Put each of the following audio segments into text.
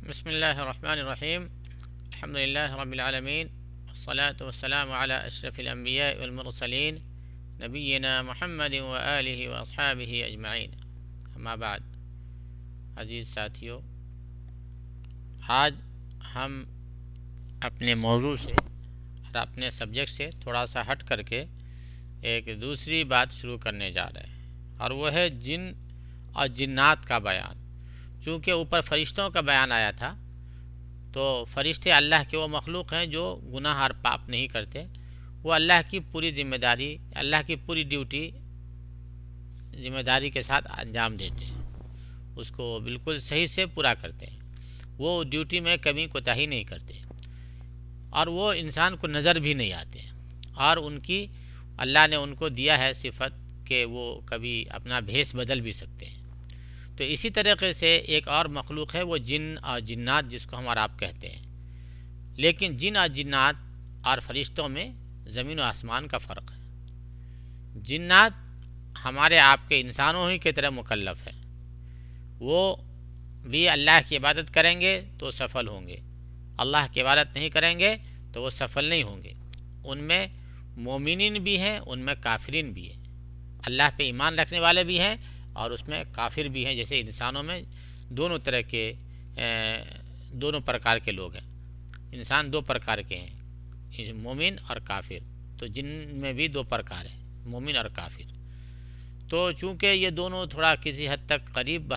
بسم الله الرحمن الرحيم. الحمد لله رب العالمين، والصلاة والسلام على أشرف الأنبياء والمرسلين نبينا محمد وآله وأصحابه أجمعين، اما بعد. عزیز ساتھیو، آج ہم اپنے موضوع سے اور اپنے سبجیکٹ سے تھوڑا سا ہٹ کر کے ایک دوسری بات شروع کرنے جا رہے ہیں، اور وہ ہے جن اور جنات کا بیان. چونکہ اوپر فرشتوں کا بیان آیا تھا، تو فرشتے اللہ کے وہ مخلوق ہیں جو گناہ اور پاپ نہیں کرتے. وہ اللہ کی پوری ذمہ داری، اللہ کی پوری ڈیوٹی ذمہ داری کے ساتھ انجام دیتے ہیں، اس کو بالکل صحیح سے پورا کرتے ہیں. وہ ڈیوٹی میں کمی کوتاہی نہیں کرتے، اور وہ انسان کو نظر بھی نہیں آتے. اور ان کی اللہ نے ان کو دیا ہے صفت کہ وہ کبھی اپنا بھیس بدل بھی سکتے ہیں. تو اسی طریقے سے ایک اور مخلوق ہے، وہ جن اور جنات، جس کو ہم اور آپ کہتے ہیں. لیکن جن اور جنات اور فرشتوں میں زمین و آسمان کا فرق ہے. جنات ہمارے آپ کے انسانوں ہی کی طرح مکلف ہیں. وہ بھی اللہ کی عبادت کریں گے تو سفل ہوں گے، اللہ کی عبادت نہیں کریں گے تو وہ سفل نہیں ہوں گے. ان میں مومنین بھی ہیں، ان میں کافرین بھی ہیں. اللہ پہ ایمان رکھنے والے بھی ہیں اور اس میں کافر بھی ہیں. جیسے انسانوں میں دونوں طرح کے دونوں پرکار کے لوگ ہیں. انسان دو پرکار کے ہیں، مومن اور کافر. تو جن میں بھی دو پرکار ہیں، مومن اور کافر. تو چونکہ یہ دونوں تھوڑا کسی حد تک قریب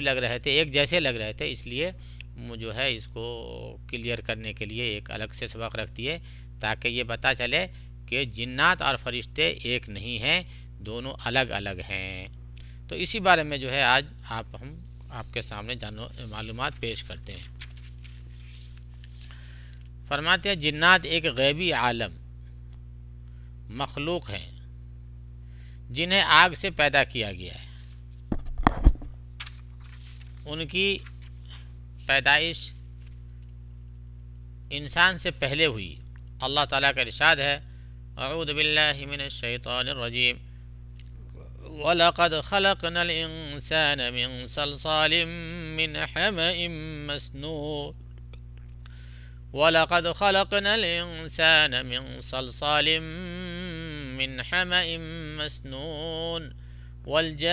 لگ رہے تھے، ایک جیسے لگ رہے تھے، اس لیے جو ہے اس کو کلیئر کرنے کے لیے ایک الگ سے سبق رکھتی ہے، تاکہ یہ پتہ چلے کہ جنات اور فرشتے ایک نہیں ہیں، دونوں الگ الگ ہیں. تو اسی بارے میں جو ہے آج ہم آپ کے سامنے معلومات پیش کرتے ہیں. فرماتے ہیں جنات ایک غیبی عالم مخلوق ہیں جنہیں آگ سے پیدا کیا گیا ہے. ان کی پیدائش انسان سے پہلے ہوئی. اللہ تعالیٰ کا ارشاد ہے، اعوذ باللہ من الشیطان الرجیم، وَلَقَدْ خَلَقْنَا الْإِنسَانَ مِنْ صَلْصَالٍ مِّنْ حَمَإٍ مَسْنُونٍ وَلَقَدْ خَلَقْنَا الْإِنسَانَ مِنْ صَلْصَالٍ مِّنْ حَمَإٍ مَسْنُونٍ وَالْجَانَّ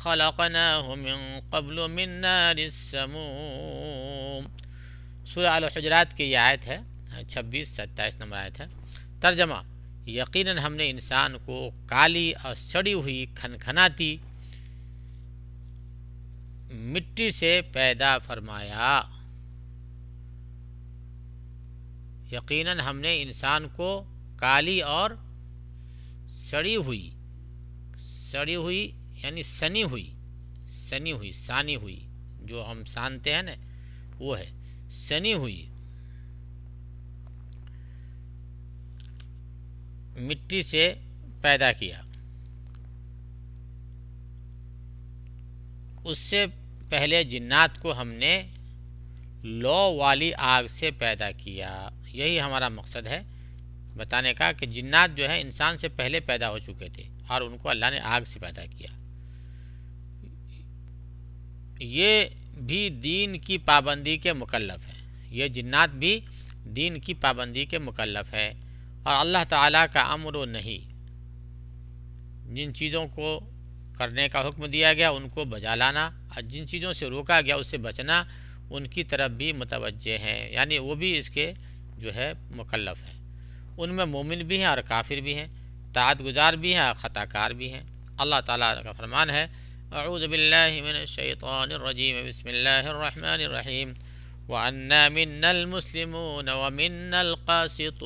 خَلَقْنَاهُ مِنْ قَبْلُ مِنْ نَارِ السَّمُومِ. سورہ الحجرات کی یہ آیت ہے، 26-27 نمبر آیت ہے. ترجمہ: یقیناً ہم نے انسان کو کالی اور سڑی ہوئی کھنکھناتی مٹی سے پیدا فرمایا. یقیناً ہم نے انسان کو کالی اور سڑی ہوئی یعنی سنی ہوئی، جو ہم سانتے ہیں نا، وہ ہے سنی ہوئی مٹی سے پیدا کیا. اس سے پہلے جنات کو ہم نے لو والی آگ سے پیدا کیا. یہی ہمارا مقصد ہے بتانے کا، کہ جنات جو ہے انسان سے پہلے پیدا ہو چکے تھے اور ان کو اللہ نے آگ سے پیدا کیا. یہ بھی دین کی پابندی کے مکلف ہیں. یہ جنات بھی دین کی پابندی کے مکلف ہے، اور اللہ تعالیٰ کا امر و نہیں، جن چیزوں کو کرنے کا حکم دیا گیا ان کو بجا لانا، اور جن چیزوں سے روکا گیا اس سے بچنا، ان کی طرف بھی متوجہ ہیں. یعنی وہ بھی اس کے جو ہے مکلف ہیں. ان میں مومن بھی ہیں اور کافر بھی ہیں، طاعت گزار بھی ہیں اور خطا کار بھی ہیں. اللہ تعالیٰ کا فرمان ہے، اعوذ باللہ من الشیطان الرجیم، بسم اللہ الرحمن الرحیم، وَأَنَّا مِنَّا الْمُسْلِمُونَ وَمِنَّا الْقَاسِطُونَ.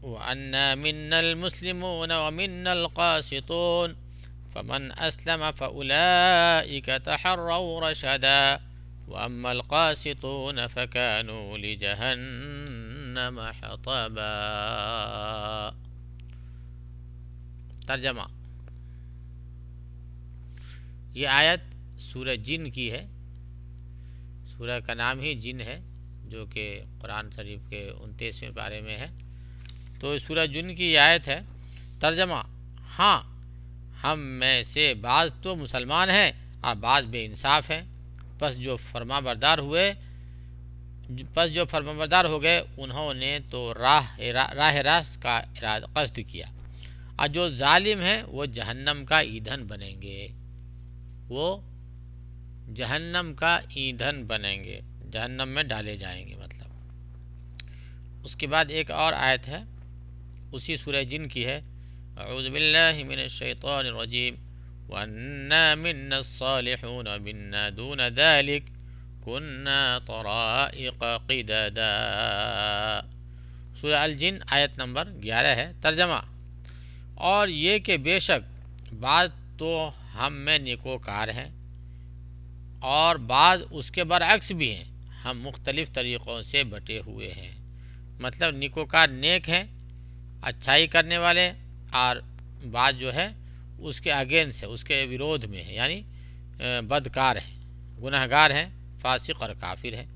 وَأَنَّا مِنَّا الْمُسْلِمُونَ وَمِنَّا الْقَاسِطُونَ فَمَنْ أَسْلَمَ فَأُولَئِكَ تَحَرَّوْا رَشَدًا وَأَمَّا الْقَاسِطُونَ فَكَانُوا لِجَهَنَّمَ حَطَبًا. ترجمہ: یہ آیت سورہ جن کی ہے. سورہ کا نام ہی جن ہے، جو کہ قرآن شریف کے 29ویں پارے میں ہے. تو سورہ جن کی یہ آیت ہے۔ ترجمہ: ہاں، ہم میں سے بعض تو مسلمان ہیں اور بعض بے انصاف ہیں، پس جو فرما بردار ہو گئے انہوں نے تو راہ راست کا قصد کیا، اور جو ظالم ہیں وہ جہنم کا ایندھن بنیں گے، جہنم میں ڈالے جائیں گے مطلب۔ اس کے بعد ایک اور آیت ہے اسی سورہ جن کی ہے۔ اعوذ باللہ من الشیطان الرجیم وَأَنَّا مِنَّا الصَّالِحُونَ وَمِنَّا دُونَ ذَلِكَ كُنَّا طَرَائِقَ قِدَدًا۔ سورہ الجن آیت نمبر 11 ہے۔ ترجمہ: اور یہ کہ بے شک بعض تو ہم میں نیکوکار ہیں اور بعض اس کے برعکس بھی ہیں، ہم مختلف طریقوں سے بٹے ہوئے ہیں۔ مطلب نیکوکار نیک ہیں، اچھائی کرنے والے، اور بعض جو ہے اس کے اگینسٹ ہے، اس کے ویرودھ میں ہے، یعنی بدکار ہیں، گنہگار ہیں، فاسق اور کافر ہیں۔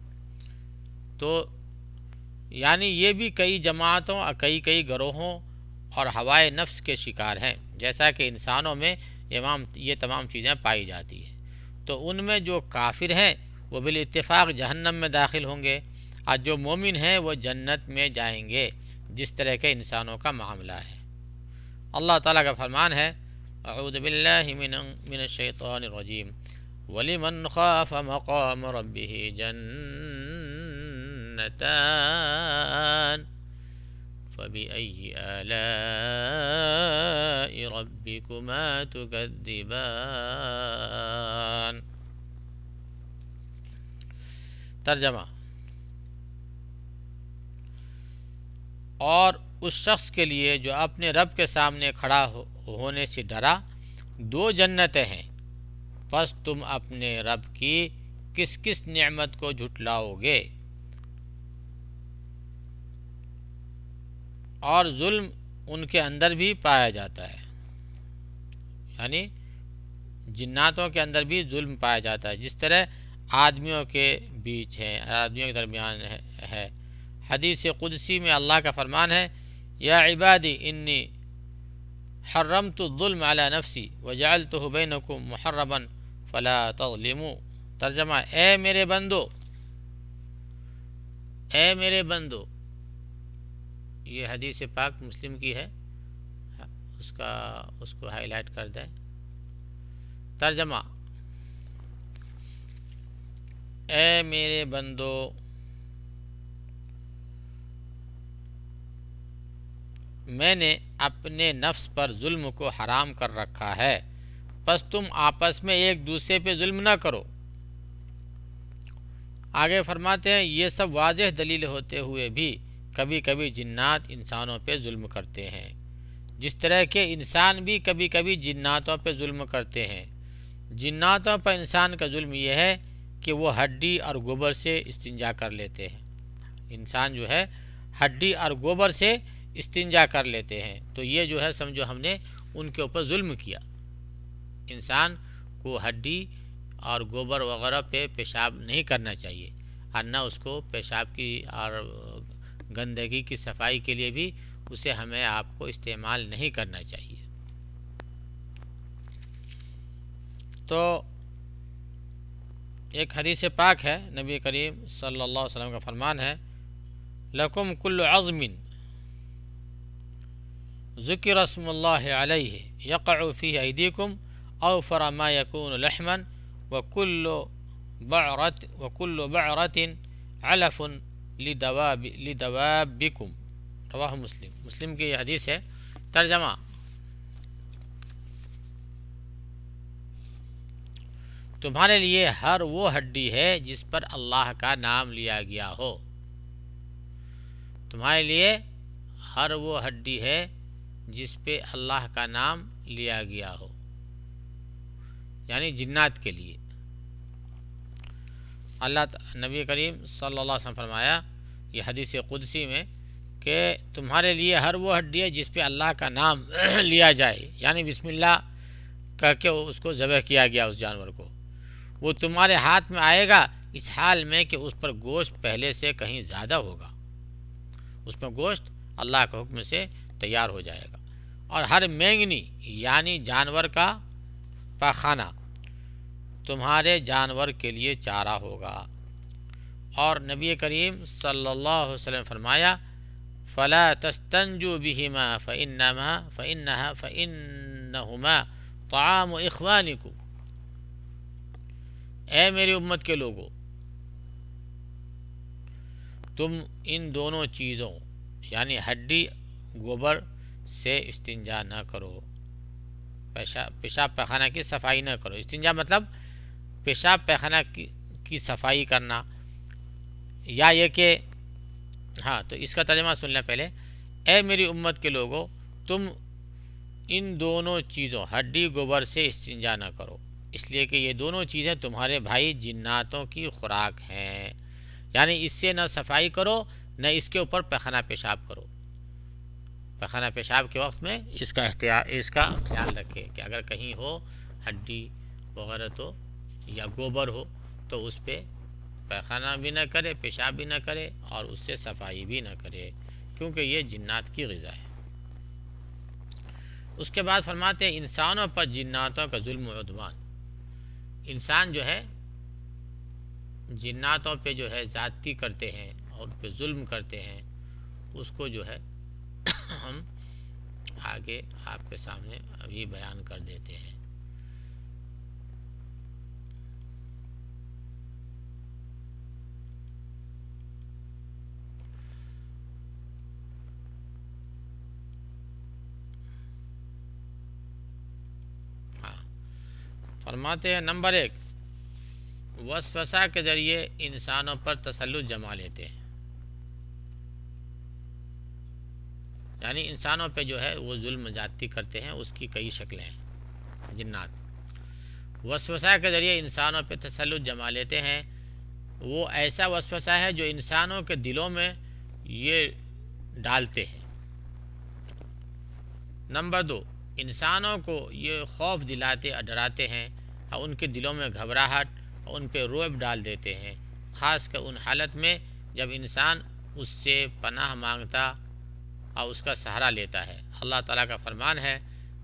تو یعنی یہ بھی کئی جماعتوں اور کئی گروہوں اور ہوائے نفس کے شکار ہیں، جیسا کہ انسانوں میں یہ تمام چیزیں پائی جاتی ہیں۔ تو ان میں جو کافر ہیں وہ بالاتفاق جہنم میں داخل ہوں گے، اور جو مومن ہیں وہ جنت میں جائیں گے، جس طرح کے انسانوں کا معاملہ ہے۔ اللہ تعالیٰ کا فرمان ہے: اعوذ باللہ من الشیطان الرجیم وَلِمَنْ خَافَ مَقَامَ رَبِّهِ جَنَّتَانِ فَبِأَيِّ آلَاءِ رَبِّكُمَا تُكَذِّبَانِ۔ ترجمہ: اور اس شخص کے لیے جو اپنے رب کے سامنے کھڑا ہونے سے ڈرا، دو جنتیں ہیں، پس تم اپنے رب کی کس کس نعمت کو جھٹلاؤ گے؟ اور ظلم ان کے اندر بھی پایا جاتا ہے، یعنی جناتوں کے اندر بھی ظلم پایا جاتا ہے، جس طرح آدمیوں کے بیچ ہے، آدمیوں کے درمیان ہے۔ حدیث قدسی میں اللہ کا فرمان ہے: یا عبادی انی حرمت الظلم علی نفسی وجعلتہ بینکم محرما فلا تظلموا۔ ترجمہ: اے میرے بندو، یہ حدیث پاک مسلم کی ہے، اس کو ہائی لائٹ کر دیں۔ ترجمہ: اے میرے بندو، میں نے اپنے نفس پر ظلم کو حرام کر رکھا ہے، پس تم آپس میں ایک دوسرے پہ ظلم نہ کرو۔ آگے فرماتے ہیں: یہ سب واضح دلیل ہوتے ہوئے بھی کبھی کبھی جنات انسانوں پہ ظلم کرتے ہیں، جس طرح کہ انسان بھی کبھی کبھی جناتوں پہ ظلم کرتے ہیں۔ جناتوں پر انسان کا ظلم یہ ہے کہ وہ ہڈی اور گوبر سے استنجا کر لیتے ہیں۔ انسان جو ہے ہڈی اور گوبر سے استنجا کر لیتے ہیں، تو یہ جو ہے سمجھو ہم نے ان کے اوپر ظلم کیا۔ انسان کو ہڈی اور گوبر وغیرہ پہ پیشاب نہیں کرنا چاہیے، اور نہ اس کو پیشاب کی اور گندگی کی صفائی کے لیے بھی اسے ہمیں آپ کو استعمال نہیں کرنا چاہیے۔ تو ایک حدیث پاک ہے، نبی کریم صلی اللہ علیہ وسلم کا فرمان ہے: لکم کل عظم ذکر اسم اللہ علیہ یقع فی ایدیکم اوفر ما یکون لحما وکل بعرۃ علف لدوابکم۔ رواہ مسلم کی یہ حدیث ہے۔ ترجمہ: تمہارے لیے ہر وہ ہڈی ہے جس پر اللہ کا نام لیا گیا ہو۔ تمہارے لیے ہر وہ ہڈی ہے جس پہ اللہ کا نام لیا گیا ہو، یعنی جنات کے لیے۔ نبی کریم صلی اللہ علیہ وسلم فرمایا یہ حدیث قدسی میں کہ تمہارے لیے ہر وہ ہڈی ہے جس پہ اللہ کا نام لیا جائے، یعنی بسم اللہ کہہ کے اس کو ذبح کیا گیا اس جانور کو، وہ تمہارے ہاتھ میں آئے گا اس حال میں کہ اس پر گوشت پہلے سے کہیں زیادہ ہوگا، اس میں گوشت اللہ کے حکم سے تیار ہو جائے گا۔ اور ہر مینگنی یعنی جانور کا پاخانہ تمہارے جانور کے لیے چارہ ہوگا۔ اور نبی کریم صلی اللہ علیہ وسلم فرمایا فلا تستنجوا بہما فإنہما طعام اخوانکم، اے میری امت کے لوگوں، تم ان دونوں چیزوں یعنی ہڈی گوبر سے استنجا نہ کرو، پیشاب پیخانہ کی صفائی نہ کرو۔ استنجا مطلب پیشاب پیخانہ کی صفائی کرنا، یا یہ کہ ہاں تو اس کا ترجمہ سن لیں پہلے۔ اے میری امت کے لوگوں، تم ان دونوں چیزوں ہڈی گوبر سے استنجا نہ کرو، اس لیے کہ یہ دونوں چیزیں تمہارے بھائی جناتوں کی خوراک ہیں، یعنی اس سے نہ صفائی کرو نہ اس کے اوپر پیخانہ پیشاب کرو۔ پیخانہ پیشاب کے وقت میں اس کا خیال رکھے کہ اگر کہیں ہو ہڈی وغیرہ تو یا گوبر ہو تو اس پہ پیخانہ بھی نہ کرے، پیشاب بھی نہ کرے اور اس سے صفائی بھی نہ کرے، کیونکہ یہ جنات کی غذا ہے۔ اس کے بعد فرماتے ہیں انسانوں پر جناتوں کا ظلم و عدوان۔ انسان جو ہے جناتوں پہ جو ہے زیادتی کرتے ہیں اور ان پہ ظلم کرتے ہیں، اس کو جو ہے ہم آگے آپ کے سامنے ابھی بیان کر دیتے ہیں۔ فرماتے ہیں نمبر 1، وسوسہ کے ذریعے انسانوں پر تسلط جما لیتے ہیں، یعنی انسانوں پہ جو ہے وہ ظلم زیادتی کرتے ہیں، اس کی کئی شکلیں ہیں جنات۔ وسوسہ کے ذریعے انسانوں پہ تسلط جما لیتے ہیں، وہ ایسا وسوسہ ہے جو انسانوں کے دلوں میں یہ ڈالتے ہیں۔ نمبر 2، انسانوں کو یہ خوف دلاتے اور ڈراتے ہیں اور ان کے دلوں میں گھبراہٹ اور ان پہ رعب ڈال دیتے ہیں، خاص کر ان حالت میں جب انسان اس سے پناہ مانگتا اور اس کا سہارا لیتا ہے۔ اللہ تعالیٰ کا فرمان ہے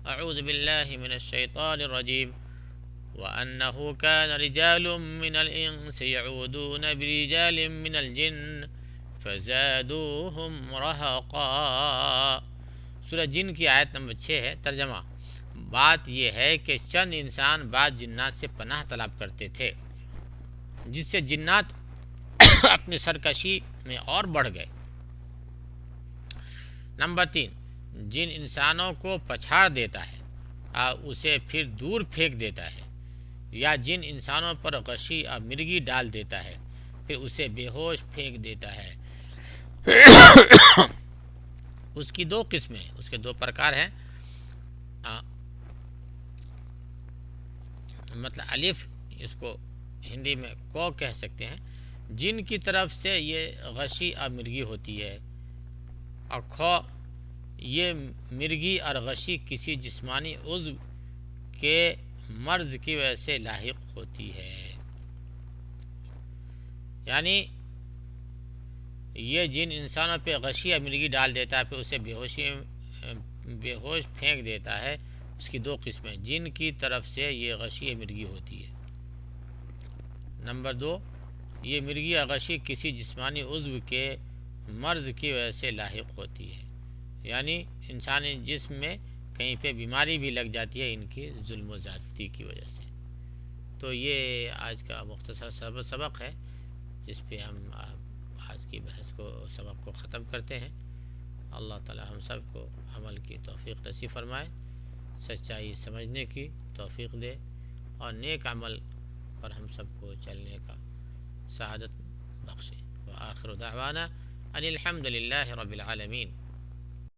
اعوذ باللہ من الشیطان الرجیم وَأَنَّهُ كَانَ رِجَالٌ مِّنَ الْإِنسِ يَعُوذُونَ بِرِجَالٍ مِّنَ الْجِنِّ فَزَادُوهُمْ رَهَقًا۔ سورہ جن کی آیت نمبر 6 ہے۔ ترجمہ، بات یہ ہے کہ چند انسان بعض جنات سے پناہ طلب کرتے تھے، جس سے جنات اپنی سرکشی میں اور بڑھ گئے۔ نمبر 3، جن انسانوں کو پچھاڑ دیتا ہے اور اسے پھر دور پھینک دیتا ہے، یا جن انسانوں پر غشی اور مرگی ڈال دیتا ہے پھر اسے بے ہوش پھینک دیتا ہے۔ اس کی 2 قسمیں ہیں، اس کے 2 پرکار ہیں۔ مطلب الف اس کو ہندی میں کو کہہ سکتے ہیں، جن کی طرف سے یہ غشی اور مرگی ہوتی ہے، اور کھو یہ مرگی اور غشی کسی جسمانی عضو کے مرض کی وجہ سے لاحق ہوتی ہے، یعنی یہ جن انسانوں پہ غشی اور مرگی ڈال دیتا ہے پھر اسے بے ہوش پھینک دیتا ہے، اس کی 2 قسمیں، جن کی طرف سے یہ غشی مرگی ہوتی ہے۔ نمبر 2، یہ مرگی اور غشی کسی جسمانی عضو کے مرض کی وجہ سے لاحق ہوتی ہے، یعنی انسانی جسم میں کہیں پہ بیماری بھی لگ جاتی ہے ان کی ظلم و زیادتی کی وجہ سے۔ تو یہ آج کا مختصر سبق ہے، جس پہ ہم آج کی بحث کو سبق کو ختم کرتے ہیں۔ اللہ تعالی ہم سب کو عمل کی توفیق نصیب فرمائے، سچائی سمجھنے کی توفیق دے اور نیک عمل پر ہم سب کو چلنے کا سعادت بخشے۔ وآخر دعوانا ان الحمد للہ رب العالمین۔